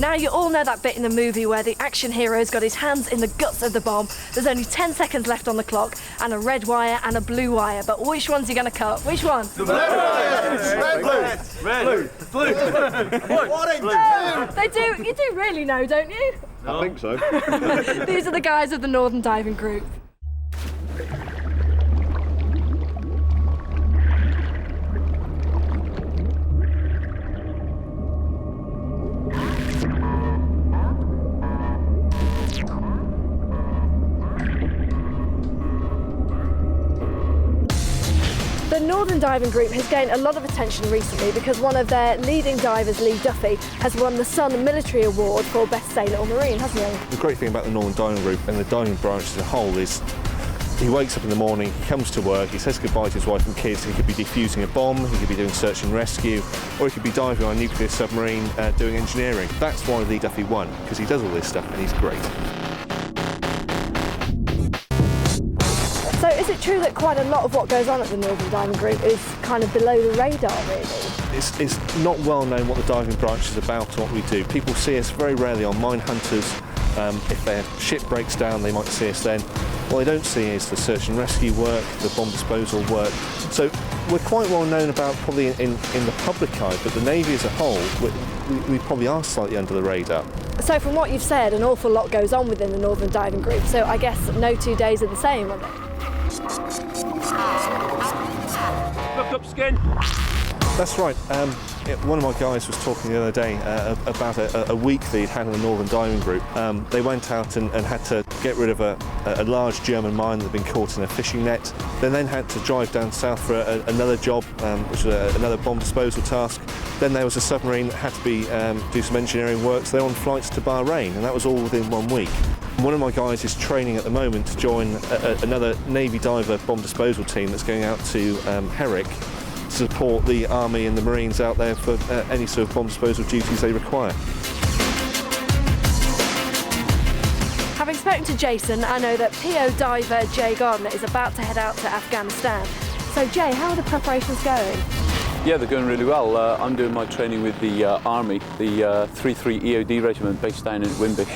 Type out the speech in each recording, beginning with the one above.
Now you all know that bit in the movie where the action hero's got his hands in the guts of the bomb. There's only 10 seconds left on the clock, and a red wire and a blue wire. But which one's he going to cut? Which one? The blue wire! Red, blue. They do. You do really know, don't you? I think so. These are the guys of the Northern Diving Group. The Northern Diving Group has gained a lot of attention recently because one of their leading divers, Lee Duffy, has won the Sun Military Award for Best Sailor or Marine, hasn't he? The great thing about the Northern Diving Group and the diving branch as a whole is he wakes up in the morning, he comes to work, he says goodbye to his wife and kids. He could be defusing a bomb, he could be doing search and rescue, or he could be diving on a nuclear submarine doing engineering. That's why Lee Duffy won, because he does all this stuff and he's great. So is it true that quite a lot of what goes on at the Northern Diving Group is kind of below the radar, really? It's not well known what the diving branch is about or what we do. People see us very rarely on mine hunters. If their ship breaks down, they might see us then. What they don't see is the search and rescue work, the bomb disposal work. So we're quite well known about probably in the public eye, but the Navy as a whole, we probably are slightly under the radar. So from what you've said, an awful lot goes on within the Northern Diving Group, so I guess no 2 days are the same, are they? Look up, skin. That's right. One of my guys was talking the other day about a week they'd had in the Northern Diving Group. They went out and had to get rid of a large German mine that had been caught in a fishing net. They then had to drive down south for another job, which was another bomb disposal task. Then there was a submarine that had to be do some engineering work, so they're on flights to Bahrain, and that was all within 1 week. One of my guys is training at the moment to join another Navy diver bomb disposal team that's going out to Herrick to support the Army and the Marines out there for any sort of bomb disposal duties they require. Having spoken to Jason, I know that PO diver Jay Gardner is about to head out to Afghanistan. So Jay, how are the preparations going? Yeah, they're going really well. I'm doing my training with the Army, the 3-3 EOD regiment based down in Wimbish,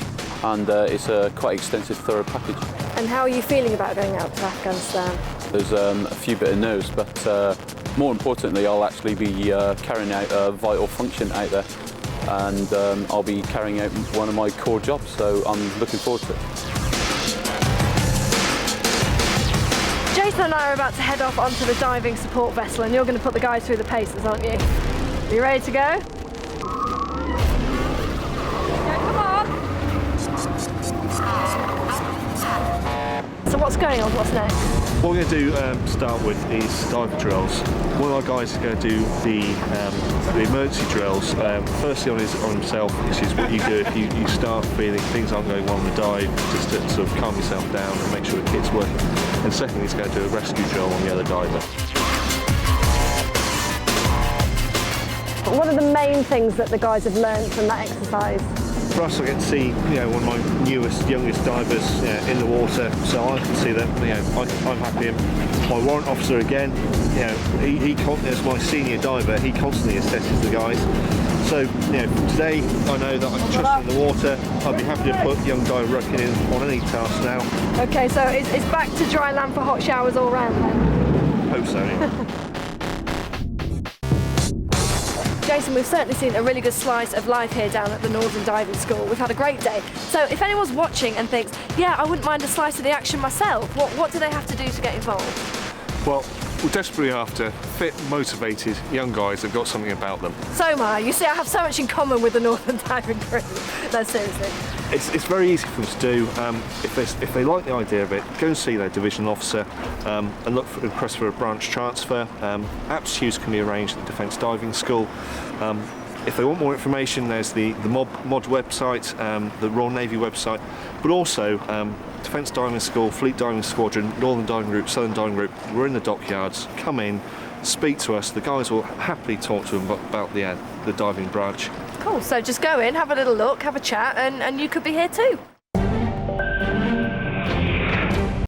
and it's a quite extensive, thorough package. And how are you feeling about going out to Afghanistan? There's a few bit of nerves, but more importantly, I'll actually be carrying out a vital function out there, and I'll be carrying out one of my core jobs, so I'm looking forward to it. Jason and I are about to head off onto the diving support vessel, and you're going to put the guys through the paces, aren't you? Are you ready to go? Yeah, come on! So what's going on? What's next? What we're going to do to start with is diver drills. One of our guys is going to do the emergency drills, firstly on himself, which is what you do if you start feeling things aren't going well on the dive, just to sort of calm yourself down and make sure the kit's working. And secondly, he's going to do a rescue drill on the other diver. What are the main things that the guys have learned from that exercise? For us, I get to see one of my newest, youngest divers in the water, so I can see that I'm happy. My warrant officer again, he as my senior diver, he constantly assesses the guys. So today I know that I can trust him in the water. I'd be happy to put young diver Ruckin in on any task now. Okay, so it's back to dry land for hot showers all round then? Hope so. Yeah. Jason, we've certainly seen a really good slice of life here down at the Northern Diving School. We've had a great day. So if anyone's watching and thinks, yeah, I wouldn't mind a slice of the action myself, what do they have to do to get involved? Well, we're desperately after fit, motivated young guys that've got something about them. So am I. You see, I have so much in common with the Northern Diving Group. No, seriously. It's very easy for them to do. If they like the idea of it, go and see their divisional officer and request for a branch transfer. Aptitudes can be arranged at the Defence Diving School. If they want more information, there's the MOD website, the Royal Navy website, but also Defence Diving School, Fleet Diving Squadron, Northern Diving Group, Southern Diving Group. We're in the dockyards. Come in, speak to us. The guys will happily talk to them about the diving branch. Cool, so just go in, have a little look, have a chat, and you could be here too.